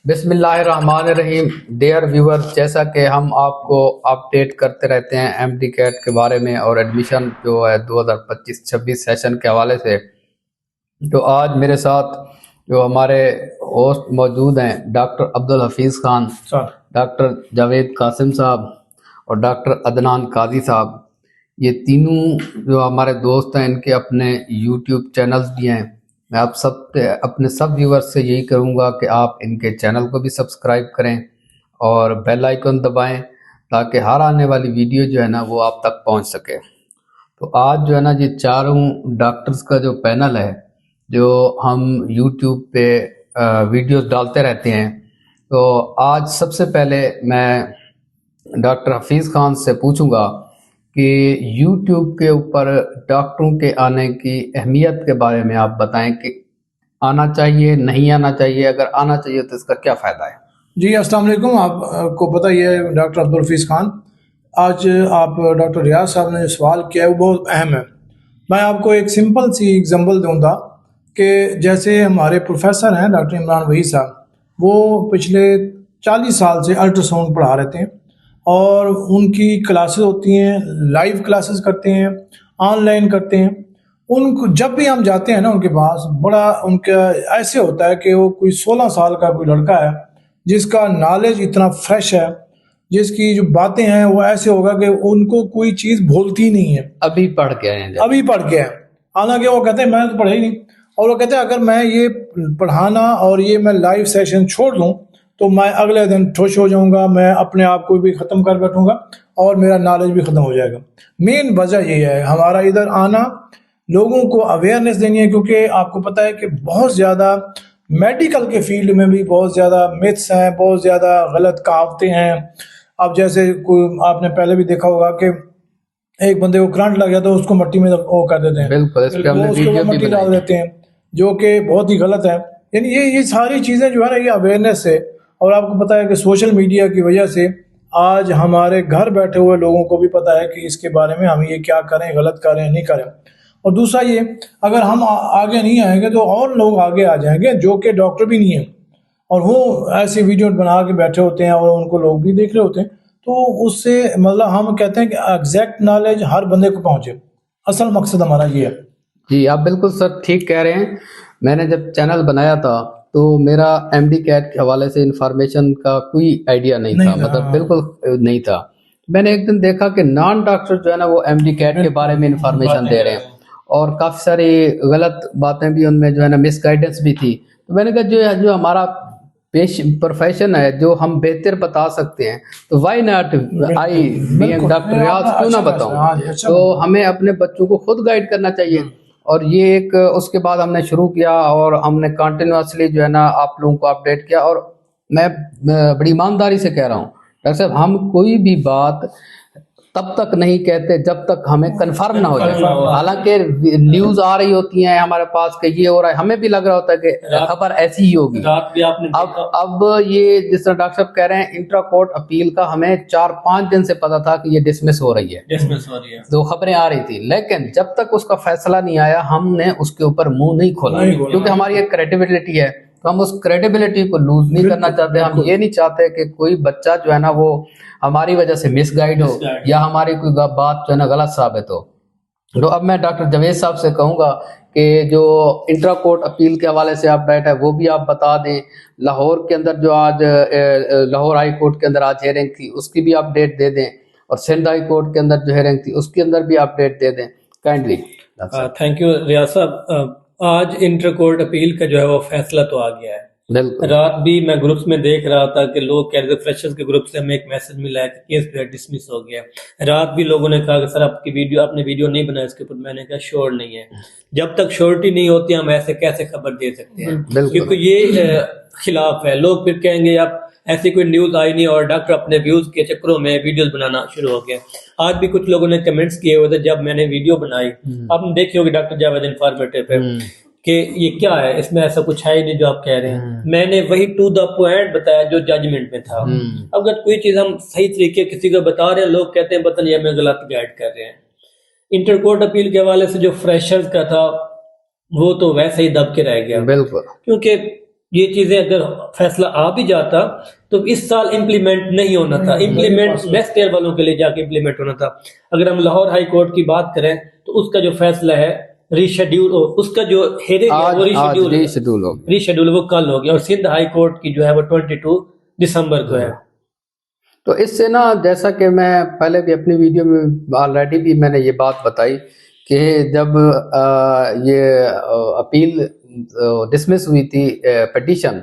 بسم اللہ الرحمن الرحیم. ڈیئر ویور، جیسا کہ ہم آپ کو اپڈیٹ کرتے رہتے ہیں ایم ڈی کیٹ کے بارے میں اور ایڈمیشن جو ہے 2025-26 سیشن کے حوالے سے، تو آج میرے ساتھ جو ہمارے ہوسٹ موجود ہیں ڈاکٹر عبدالحفیظ خان، ڈاکٹر جاوید قاسم صاحب اور ڈاکٹر عدنان قاضی صاحب. یہ تینوں جو ہمارے دوست ہیں، ان کے اپنے یوٹیوب چینلز بھی ہیں. میں آپ اپنے سب ویورز سے یہی کروں گا کہ آپ ان کے چینل کو بھی سبسکرائب کریں اور بیل آئیکن دبائیں تاکہ ہر آنے والی ویڈیو جو ہے نا وہ آپ تک پہنچ سکے. تو آج جو ہے نا یہ چاروں ڈاکٹرز کا جو پینل ہے، جو ہم یوٹیوب پہ ویڈیوز ڈالتے رہتے ہیں، تو آج سب سے پہلے میں ڈاکٹر حفیظ خان سے پوچھوں گا کہ یوٹیوب کے اوپر ڈاکٹروں کے آنے کی اہمیت کے بارے میں آپ بتائیں کہ آنا چاہیے، نہیں آنا چاہیے، اگر آنا چاہیے تو اس کا کیا فائدہ ہے؟ جی السلام علیکم. آپ کو پتہ ہی ہے ڈاکٹر عبدالحفیظ خان، آج آپ ڈاکٹر ریاض صاحب نے جو سوال کیا ہے وہ بہت اہم ہے. میں آپ کو ایک سمپل سی ایگزامپل دوں گا کہ جیسے ہمارے پروفیسر ہیں ڈاکٹر عمران وحید صاحب، وہ پچھلے 40 سال سے الٹرا ساؤنڈ پڑھا رہتے ہیں اور ان کی کلاسز ہوتی ہیں، لائیو کلاسز کرتے ہیں، آن لائن کرتے ہیں. ان کو جب بھی ہم جاتے ہیں نا ان کے پاس، بڑا ان کا ایسے ہوتا ہے کہ وہ کوئی 16 سال کا کوئی لڑکا ہے جس کا نالج اتنا فریش ہے، جس کی جو باتیں ہیں وہ ایسے ہوگا کہ ان کو کوئی چیز بھولتی نہیں ہے. ابھی پڑھ کے آئے ہیں، ابھی پڑھ کے ہیں، حالانکہ وہ کہتے ہیں میں نے تو پڑھا ہی نہیں. اور وہ کہتے ہیں اگر میں یہ پڑھانا اور یہ میں لائیو سیشن چھوڑ دوں تو میں اگلے دن ٹھوش ہو جاؤں گا، میں اپنے آپ کو بھی ختم کر بیٹھوں گا اور میرا نالج بھی ختم ہو جائے گا. مین وجہ یہ ہے ہمارا ادھر آنا، لوگوں کو اویئرنیس دینی ہے، کیونکہ آپ کو پتہ ہے کہ بہت زیادہ میڈیکل کے فیلڈ میں بھی بہت زیادہ متس ہیں، بہت زیادہ غلط کہاوتیں ہیں. اب جیسے کوئی آپ نے پہلے بھی دیکھا ہوگا کہ ایک بندے کو کرنٹ لگ گیا تو اس کو مٹی میں وہ کر دیتے ہیں، بالکل اس پہ ہم نے اس کو ویڈیو بھی مٹی ڈال بنائی ہے. دیتے ہیں، جو کہ بہت ہی غلط ہے. یعنی یہ ساری چیزیں جو ہے نا یہ اویئرنیس ہے. اور آپ کو پتہ ہے کہ سوشل میڈیا کی وجہ سے آج ہمارے گھر بیٹھے ہوئے لوگوں کو بھی پتہ ہے کہ اس کے بارے میں ہم یہ کیا کریں، غلط کریں نہیں کریں. اور دوسرا یہ، اگر ہم آگے نہیں آئیں گے تو اور لوگ آگے آ جائیں گے جو کہ ڈاکٹر بھی نہیں ہیں اور وہ ایسی ویڈیو بنا کے بیٹھے ہوتے ہیں اور ان کو لوگ بھی دیکھ رہے ہوتے ہیں. تو اس سے مطلب ہم کہتے ہیں کہ ایگزیکٹ نالج ہر بندے کو پہنچے. اصل مقصد ہمارا یہ ہے. جی آپ بالکل سر ٹھیک کہہ رہے ہیں. میں نے جب چینل بنایا تھا تو میرا ایم ڈی کیٹ کے حوالے سے انفارمیشن کا کوئی آئیڈیا نہیں تھا، مطلب بالکل نہیں تھا. میں نے ایک دن دیکھا کہ نان ڈاکٹر جو ہے نا وہ ایم ڈی کیٹ کے بارے میں انفارمیشن دے رہے ہیں اور کافی ساری غلط باتیں بھی ان میں جو ہے نا مس گائیڈنس بھی تھی. تو میں نے کہا جو ہمارا پروفیشن ہے، جو ہم بہتر بتا سکتے ہیں، تو why not I being doctor Riyaz کیوں نہ بتاؤں. تو ہمیں اپنے بچوں کو خود گائیڈ کرنا چاہیے. اور یہ ایک اس کے بعد ہم نے شروع کیا اور ہم نے کنٹینیوسلی جو ہے نا آپ لوگوں کو اپڈیٹ کیا. اور میں بڑی ایمانداری سے کہہ رہا ہوں ڈاکٹر صاحب، ہم کوئی بھی بات تب تک نہیں کہتے جب تک ہمیں کنفرم نہ ہو جائے. حالانکہ نیوز آ رہی ہوتی ہیں ہمارے پاس کہ یہ ہو رہا ہے، ہمیں بھی لگ رہا ہوتا ہے کہ خبر ایسی ہی ہوگی. اب یہ جس طرح ڈاکٹر صاحب کہہ رہے ہیں انٹرا کورٹ اپیل کا ہمیں 4-5 دن سے پتا تھا کہ یہ ڈسمس ہو رہی ہے، تو خبریں آ رہی تھی. لیکن جب تک اس کا فیصلہ نہیں آیا ہم نے اس کے اوپر منہ نہیں کھولا، کیونکہ ہماری ایک کریڈیبلٹی ہے. تو ہم اس کریڈیبلٹی کو لوز نہیں کرنا چاہتے. ہم یہ نہیں چاہتے کہ کوئی بچہ جو ہے نا وہ ہماری وجہ سے مس گائیڈ ہو یا ہماری کوئی بات جو ہے نا غلط ثابت ہو. تو اب میں ڈاکٹر جاوید صاحب سے کہوں گا کہ جو انٹرا کورٹ اپیل کے حوالے سے آپ ڈیٹ ہے وہ بھی آپ بتا دیں. لاہور کے اندر جو آج لاہور ہائی کورٹ کے اندر آج ہیئرنگ تھی اس کی بھی آپ ڈیٹ دے دیں، اور سندھ ہائی کورٹ کے اندر جو ہیئرنگ تھی اس کے اندر بھی آپ ڈیٹ دے دیں کائنڈلی. تھینک یو ریاض صاحب. آج انٹر کورٹ اپیل کا جو ہے وہ فیصلہ تو آ گیا ہے. رات بھی میں گروپس میں دیکھ رہا تھا کہ لوگ کہہ رہے تھے، فریشرز کے گروپ سے ہمیں ایک میسج ملا ہے کہ کیس جو ہے ڈسمس ہو گیا. رات بھی لوگوں نے کہا کہ سر آپ نے ویڈیو نہیں بنایا اس کے اوپر. میں نے کہا شور نہیں ہے. جب تک شورٹی نہیں ہوتی ہم ایسے کیسے خبر دے سکتے ہیں، کیونکہ یہ خلاف ہے. لوگ پھر کہیں گے اب ایسی کوئی نیوز آئی نہیں اور ڈاکٹر اپنے ویوز کے چکروں میں ویڈیوز بنانا شروع ہو گیا. آج بھی کچھ لوگوں نے کمنٹس کیے ہوئے تھے جب میں نے ویڈیو بنائی. آپ نے دیکھی ہوگی ڈاکٹر جاوید انفارمیٹو پہ کہ یہ کیا ہے، اس میں ایسا کچھ ہے ہی نہیں جو آپ کہہ رہے ہیں. میں نے وہی ٹو دا پوائنٹ بتایا جو ججمنٹ میں تھا. اگر کوئی چیز ہم صحیح طریقے کسی کو بتا رہے ہیں، لوگ کہتے ہیں پتہ نہیں ہمیں غلط گائیڈ کر رہے ہیں. انٹر کورٹ اپیل کے حوالے سے جو فریشرز کا تھا وہ تو ویسے ہی دب کے رہ گیا، بالکل، کیونکہ یہ چیزیں اگر فیصلہ آ بھی جاتا تو اس سال امپلیمنٹ نہیں ہونا تھا, امپلیمنٹ نیکسٹ ایئر والوں کے لیے جا کے امپلیمنٹ ہونا تھا. اگر ہم لاہور ہائی کورٹ کی بات کریں تو اس کا جو فیصلہ ہے ریشیڈیول, اس کا جو ہیرنگ ہے وہ ریشیڈیول وہ کل ہو گیا, اور سندھ ہائی کورٹ کی جو ہے وہ 22 دسمبر کو ہے. تو اس سے نا, جیسا کہ میں پہلے بھی اپنی ویڈیو میں آلریڈی بھی میں نے یہ بات بتائی کہ جب یہ اپیل ڈسمس ہوئی تھی پٹیشن,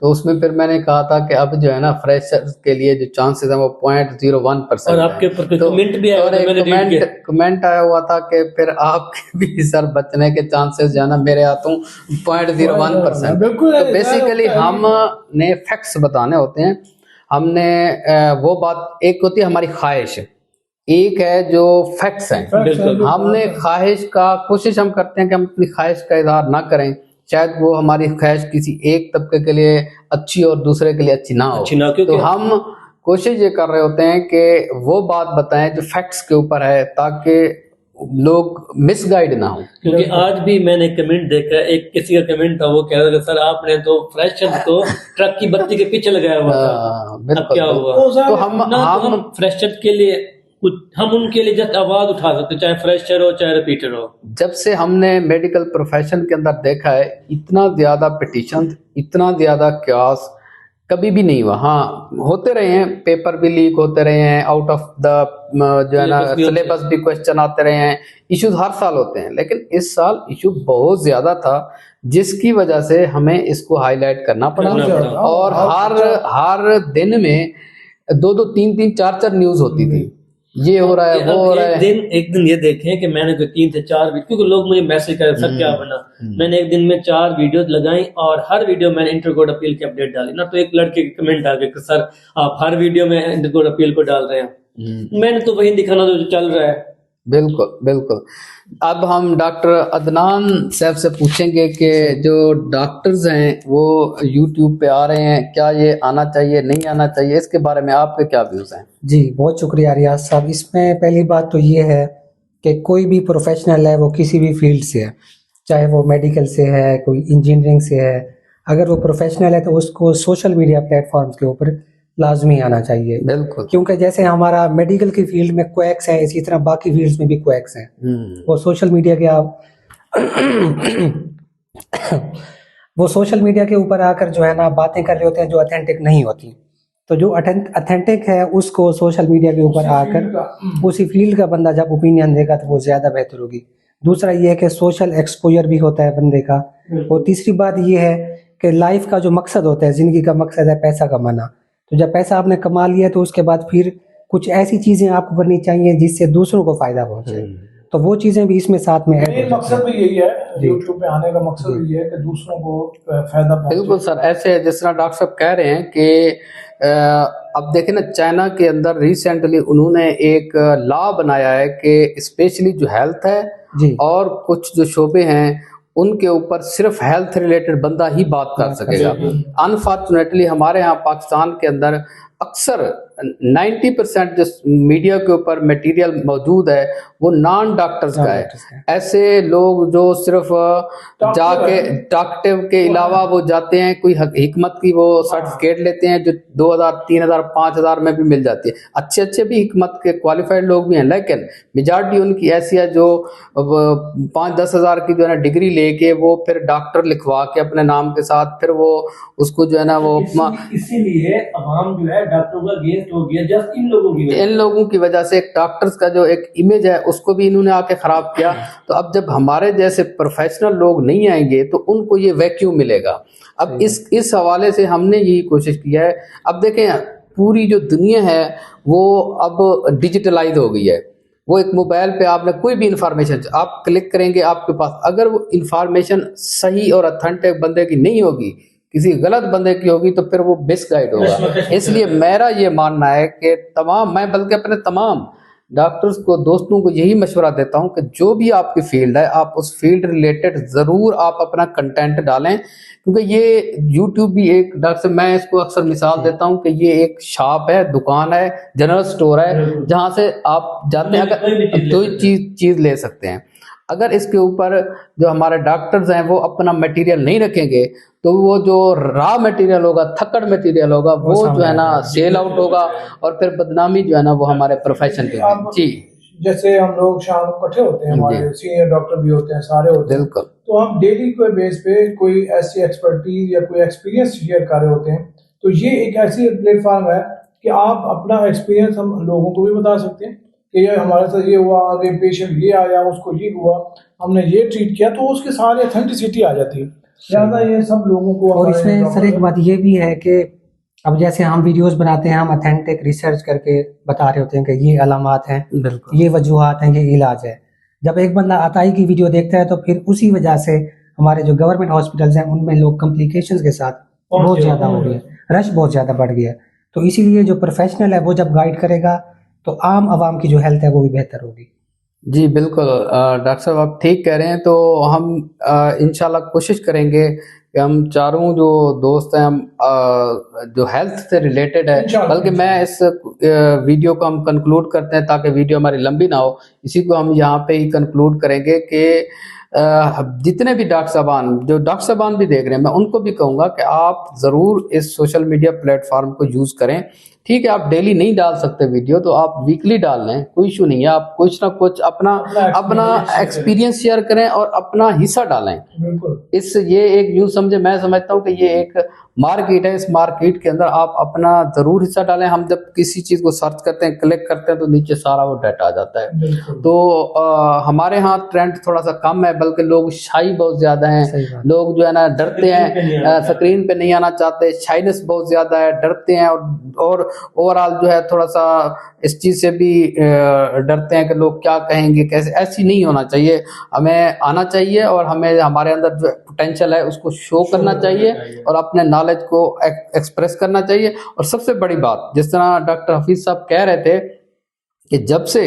تو اس میں پھر میں نے کہا تھا کہ اب جو ہے نا فریشر کے لیے جو چانسز ہیں وہ 0.01%. اور آپ کے اوپر کمنٹ بھی آیا, کمنٹ آیا ہوا تھا کہ پھر آپ کے بھی سر بچنے کے چانسز جو ہے نا میرے ہاتھوں 0.01%. تو بیسیکلی ہم نے فیکٹس بتانے ہوتے ہیں. ہم نے وہ بات, ایک ہوتی ہے ہماری خواہش, ایک ہے جو فیکٹس ہیں. ہم نے خواہش کا کوشش ہم کرتے ہیں کہ ہم اپنی خواہش کا اظہار نہ کریں, شاید وہ ہماری خواہش کسی ایک طبقے کے لیے اچھی اور دوسرے کے لیے اچھی نہ ہو. تو ہم کوشش یہ کر رہے ہوتے ہیں کہ وہ بات بتائیں جو فیکٹس کے اوپر ہے, تاکہ لوگ مس گائیڈ نہ ہوں. کیونکہ آج بھی میں نے کمنٹ دیکھا, ایک کسی کا کمنٹ تھا, وہ کہہ رہا تھا سر آپ نے تو فریشر کو ٹرک کی بتی کے پیچھے لگایا ہوا تھا, اب کیا ہوا؟ تو ہم فریشر کے لیے ہم ان کے لیے جس آواز اٹھا سکتے, چاہے فریشر ہو چاہے ریپیٹر ہو. جب سے ہم نے میڈیکل پروفیشن کے اندر دیکھا ہے, اتنا زیادہ پٹیشن, اتنا زیادہ کیاس کبھی بھی نہیں ہوا. ہاں ہوتے رہے ہیں, پیپر بھی لیک ہوتے رہے ہیں, آؤٹ آف دا جو ہے نا سلیبس بھی کوشچن آتے رہے ہیں, ایشوز ہر سال ہوتے ہیں, لیکن اس سال ایشو بہت زیادہ تھا, جس کی وجہ سے ہمیں اس کو ہائی لائٹ کرنا پڑا. اور ہر دن میں 2-2, 3-3, 4-4 نیوز ہوتی تھی, یہ ہو رہا ہے وہ ہو رہا ہے. ایک دن یہ دیکھیں کہ میں نے 3 سے 4 کیونکہ لوگ مجھے میسج کرے سر کیا بنا, میں نے ایک دن میں 4 ویڈیوز لگائیں, اور ہر ویڈیو میں نے انٹر کورٹ اپیل کی اپڈیٹ ڈالی نا. تو ایک لڑکے کی کمنٹ آ گیا کہ سر آپ ہر ویڈیو میں انٹر کورٹ اپیل کو ڈال رہے ہیں. میں نے تو وہی دکھانا جو چل رہا ہے. بالکل. اب ہم ڈاکٹر عدنان صاحب سے پوچھیں گے کہ جو ڈاکٹرز ہیں وہ یوٹیوب پہ آ رہے ہیں, کیا یہ آنا چاہیے نہیں آنا چاہیے, اس کے بارے میں آپ کے کیا ویوز ہیں؟ جی بہت شکریہ ریاض صاحب. اس میں پہلی بات تو یہ ہے کہ کوئی بھی پروفیشنل ہے وہ کسی بھی فیلڈ سے ہے, چاہے وہ میڈیکل سے ہے, کوئی انجینئرنگ سے ہے, اگر وہ پروفیشنل ہے تو اس کو سوشل میڈیا پلیٹ فارمز کے اوپر لازمی آنا چاہیے. بالکل, کیونکہ جیسے ہمارا میڈیکل کی فیلڈ میں کویکس ہیں, اسی طرح باقی فیلڈز میں بھی کویکس ہیں. وہ سوشل میڈیا کے وہ سوشل میڈیا کے اوپر آ کر جو ہے نا باتیں کر رہے ہوتے ہیں جو اتھینٹک نہیں ہوتی. تو جو اتھینٹک ہے اس کو سوشل میڈیا کے اوپر آ کر اسی فیلڈ کا بندہ جب اوپینین دے گا تو وہ زیادہ بہتر ہوگی. دوسرا یہ ہے کہ سوشل ایکسپوجر بھی ہوتا ہے بندے کا. اور تیسری بات یہ ہے کہ لائف کا جو مقصد ہوتا ہے, زندگی کا مقصد ہے پیسہ کمانا. تو جب پیسہ آپ نے کما لیا تو اس کے بعد پھر کچھ ایسی چیزیں آپ کو کرنی چاہیے جس سے دوسروں کو فائدہ پہنچے. تو وہ چیزیں بھی اس میں ساتھ میں ہے. مقصد بھی یہی ہے, یوٹیوب پہ آنے کا مقصد بھی یہ ہے کہ دوسروں کو فائدہ پہنچے. بالکل سر, ایسے جس طرح ڈاکٹر صاحب کہہ رہے ہیں کہ اب دیکھیں نا, چائنا کے اندر ریسنٹلی انہوں نے ایک لا بنایا ہے کہ اسپیشلی جو ہیلتھ ہے اور کچھ جو شعبے ہیں ان کے اوپر صرف ہیلتھ ریلیٹڈ بندہ ہی بات کر سکے گا. انفارچونیٹلی ہمارے ہاں پاکستان کے اندر اکثر 90% جو میڈیا کے اوپر میٹیریل موجود ہے وہ نان ڈاکٹرز کا ہے. ایسے لوگ جو صرف جا کے ڈاکٹر کے علاوہ وہ جاتے ہیں کوئی حکمت کی وہ سرٹیفکیٹ لیتے ہیں جو 2000 3000 5000 میں بھی مل جاتی ہے. اچھے بھی حکمت کے کوالیفائڈ لوگ بھی ہیں, لیکن میجارٹی ان کی ایسی ہے جو 5-10 ہزار کی جو ہے نا ڈگری لے کے وہ پھر ڈاکٹر لکھوا کے اپنے نام کے ساتھ پھر وہ اس کو جو ہے نا وہ اسی لیے عوام جو ہے ڈاکٹروں کا اگینسٹ ہو گیا جسٹ ان لوگوں کی وجہ سے. ایک ڈاکٹرز کا جو ایک امیج ہے اس کو بھی انہوں نے آ کے خراب کیا. تو اب جب ہمارے جیسے پروفیشنل لوگ نہیں آئیں گے تو ان کو یہ ویکیوم ملے گا. اب اس حوالے سے ہم نے یہی کوشش کیا ہے. اب دیکھیں پوری جو دنیا ہے وہ اب ڈیجیٹلائز ہو گئی ہے. وہ ایک موبائل پہ آپ نے کوئی بھی انفارمیشن آپ کلک کریں گے آپ کے پاس, اگر وہ انفارمیشن صحیح اور اتھینٹک بندے کی نہیں ہوگی, کسی غلط بندے کی ہوگی تو پھر وہ مس گائیڈ ہوگا. اس لیے میرا یہ ماننا ہے کہ میں بلکہ اپنے تمام ڈاکٹرز کو دوستوں کو یہی مشورہ دیتا ہوں کہ جو بھی آپ کی فیلڈ ہے آپ اس فیلڈ ریلیٹڈ ضرور آپ اپنا کنٹینٹ ڈالیں, کیونکہ یہ یوٹیوب بھی ایک ڈاکٹر میں اس کو اکثر مثال دیتا ہوں کہ یہ ایک شاپ ہے, دکان ہے, جنرل سٹور ہے, جہاں سے آپ جاتے ہیں اگر کوئی چیز لے سکتے ہیں. اگر اس کے اوپر جو ہمارے ڈاکٹرز ہیں وہ اپنا میٹیریل نہیں رکھیں گے تو وہ جو را میٹیریل ہوگا، تھکڑ میٹیریل ہوگا، وہ جو ہے نا سیل آؤٹ ہوگا اور پھر بدنامی جو ہے نا وہ ہمارے پروفیشن کے لیے. جی جیسے ہم لوگ شام کو اکٹھے ہوتے ہیں، ہمارے سینئر ڈاکٹر بھی ہوتے ہیں، سارے ہوتے ہیں، بالکل، تو ہم ڈیلی کوئی بیس پہ کوئی ایسی ایکسپرٹیز یا کوئی ایکسپیرینس شیئر کر رہے ہوتے ہیں. تو یہ ایک ایسی پلیٹ فارم ہے کہ آپ اپنا ایکسپیرینس ہم لوگوں کو بھی بتا سکتے ہیں کہ یہ ہمارے ساتھ یہ ہوا، آگے پیشنٹ یہ آیا، اس کو یہ ہوا، ہم نے یہ ٹریٹ کیا، تو اس کے سارے اتھینٹسٹی آ جاتی ہے. لہٰذا یہ سب لوگوں کو. اور اس میں سر ایک بات یہ بھی ہے کہ اب جیسے ہم ویڈیوز بناتے ہیں، ہم اتھینٹک ریسرچ کر کے بتا رہے ہوتے ہیں کہ یہ علامات ہیں، یہ وجوہات ہیں، یہ علاج ہے. جب ایک بندہ عطائی کی ویڈیو دیکھتا ہے تو پھر اسی وجہ سے ہمارے جو گورنمنٹ ہاسپٹلز ہیں ان میں لوگ کمپلیکیشنز کے ساتھ بہت زیادہ ہو گئے، رش بہت زیادہ بڑھ گیا. تو اسی لیے جو پروفیشنل ہے وہ جب گائیڈ کرے گا تو عام عوام کی جو ہیلتھ ہے وہ بھی بہتر ہوگی. جی بالکل ڈاکٹر صاحب آپ ٹھیک کہہ رہے ہیں. تو ہم انشاءاللہ کوشش کریں گے کہ ہم چاروں جو دوست ہیں، ہم جو ہیلتھ سے ریلیٹڈ ہے، بلکہ میں اس ویڈیو کو ہم کنکلوڈ کرتے ہیں تاکہ ویڈیو ہماری لمبی نہ ہو. اسی کو ہم یہاں پہ ہی کنکلوڈ کریں گے کہ جتنے بھی ڈاکٹر صاحبان، جو ڈاکٹر صاحبان بھی دیکھ رہے ہیں، میں ان کو بھی کہوں گا کہ آپ ضرور اس سوشل میڈیا پلیٹ فارم کو یوز کریں. ٹھیک ہے آپ ڈیلی نہیں ڈال سکتے ویڈیو، تو آپ ویکلی ڈال لیں، کوئی ایشو نہیں ہے. آپ کچھ نہ کچھ اپنا ایکسپیرینس شیئر کریں اور اپنا حصہ ڈالیں. اس یہ ایک یوں سمجھے، میں سمجھتا ہوں کہ یہ ایک مارکیٹ ہے، اس مارکیٹ کے اندر آپ اپنا ضرور حصہ ڈالیں. ہم جب کسی چیز کو سرچ کرتے ہیں، کلک کرتے ہیں، تو نیچے سارا وہ ڈیٹا آ جاتا ہے. تو ہمارے ہاں ٹرینڈ تھوڑا سا کم ہے، بلکہ لوگ شائی بہت زیادہ ہیں، لوگ جو ہے نا ڈرتے ہیں، اسکرین پہ نہیں آنا چاہتے، شائنس بہت زیادہ ہے، ڈرتے ہیں اور اوور آل جو ہے تھوڑا سا اس چیز سے بھی ڈرتے ہیں کہ لوگ کیا کہیں گے، کیسے. ایسی نہیں ہونا چاہیے. ہمیں آنا چاہیے اور ہمیں ہمارے اندر جو پوٹینشیل ہے اس کو شو کرنا چاہیے اور اپنے نالج کو ایکسپریس کرنا چاہیے. اور سب سے بڑی بات، جس طرح ڈاکٹر حفیظ صاحب کہہ رہے تھے کہ جب سے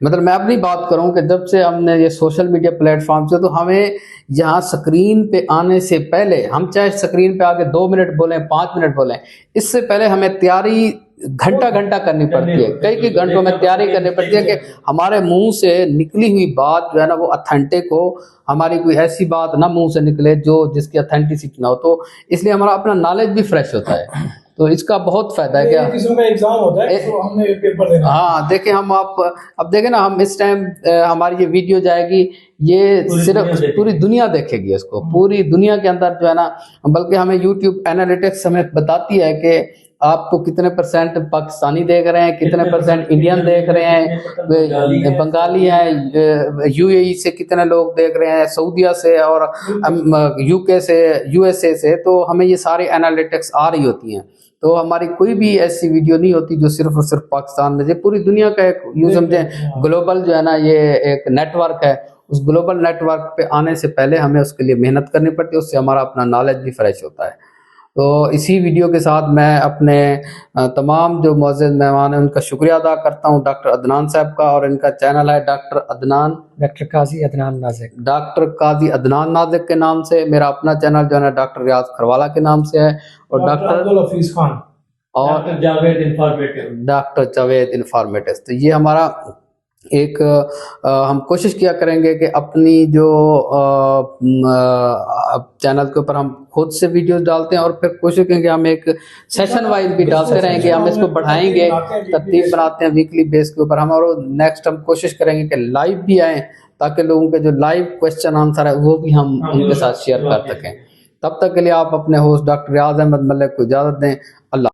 مطلب میں اپنی بات کروں کہ جب سے ہم نے یہ سوشل میڈیا پلیٹ فارم سے، تو ہمیں یہاں سکرین پہ آنے سے پہلے، ہم چاہے سکرین پہ آگے 2 منٹ بولیں، 5 منٹ بولیں، اس سے پہلے ہمیں تیاری گھنٹہ کرنی پڑتی ہے. کئی گھنٹوں میں تیاری کرنی پڑتی ہے کہ ہمارے منہ سے نکلی ہوئی بات جو ہے نا وہ اتھینٹک ہو، ہماری کوئی ایسی بات نہ منہ سے نکلے جس کی اتھینٹسٹی نہ ہو. تو اس لیے ہمارا اپنا نالج بھی فریش ہوتا ہے. تو اس کا بہت فائدہ ہے. ہاں دیکھیں ہم اب دیکھیں نا، ہم اس ٹائم ہماری یہ ویڈیو جائے گی، یہ صرف پوری دنیا دیکھے گی اس کو، پوری دنیا کے اندر جو ہے نا. بلکہ ہمیں یوٹیوب اینالیٹکس ہمیں بتاتی ہے کہ آپ کو کتنے % پاکستانی دیکھ رہے ہیں، کتنے % انڈین دیکھ رہے ہیں، بنگالی ہیں، UAE سے کتنے لوگ دیکھ رہے ہیں، سعودیہ سے اور UK سے، USA سے. تو ہمیں یہ ساری اینالیٹکس آ رہی ہوتی ہیں. تو ہماری کوئی بھی ایسی ویڈیو نہیں ہوتی جو صرف اور صرف پاکستان میں. یہ پوری دنیا کا ایک یوں سمجھیں گلوبل جو ہے نا یہ ایک نیٹ ورک ہے. اس گلوبل نیٹ ورک پہ آنے سے پہلے ہمیں اس کے لیے محنت کرنی پڑتی ہے، اس سے ہمارا اپنا نالج بھی فریش ہوتا ہے. تو اسی ویڈیو کے ساتھ میں اپنے تمام جو معزز مہمان ہیں ان کا شکریہ ادا کرتا ہوں، ڈاکٹر عدنان صاحب کا. اور ان کا چینل ہے ڈاکٹر قاضی عدنان نازک کے نام سے. میرا اپنا چینل جو ہے ڈاکٹر ریاض کھروالا کے نام سے ہے، اور ڈاکٹر حفیظ خان اور ڈاکٹر جاوید انفارمیٹو. تو یہ ہمارا ایک ہم کوشش کیا کریں گے کہ اپنی جو چینل کے اوپر ہم خود سے ویڈیوز ڈالتے ہیں، اور پھر کوشش کریں گے ہم ایک سیشن وائز بھی ڈالتے رہیں گے. ہم اس کو بڑھائیں گے، ترتیب بناتے ہیں ویکلی بیس کے اوپر. اور نیکسٹ ہم کوشش کریں گے کہ لائیو بھی آئیں، تاکہ لوگوں کے جو لائیو کویسچن آنسر ہے وہ بھی ہم ان کے ساتھ شیئر کر سکیں. تب تک کے لیے آپ اپنے ہوسٹ ڈاکٹر ریاض احمد ملک کو اجازت دیں. اللہ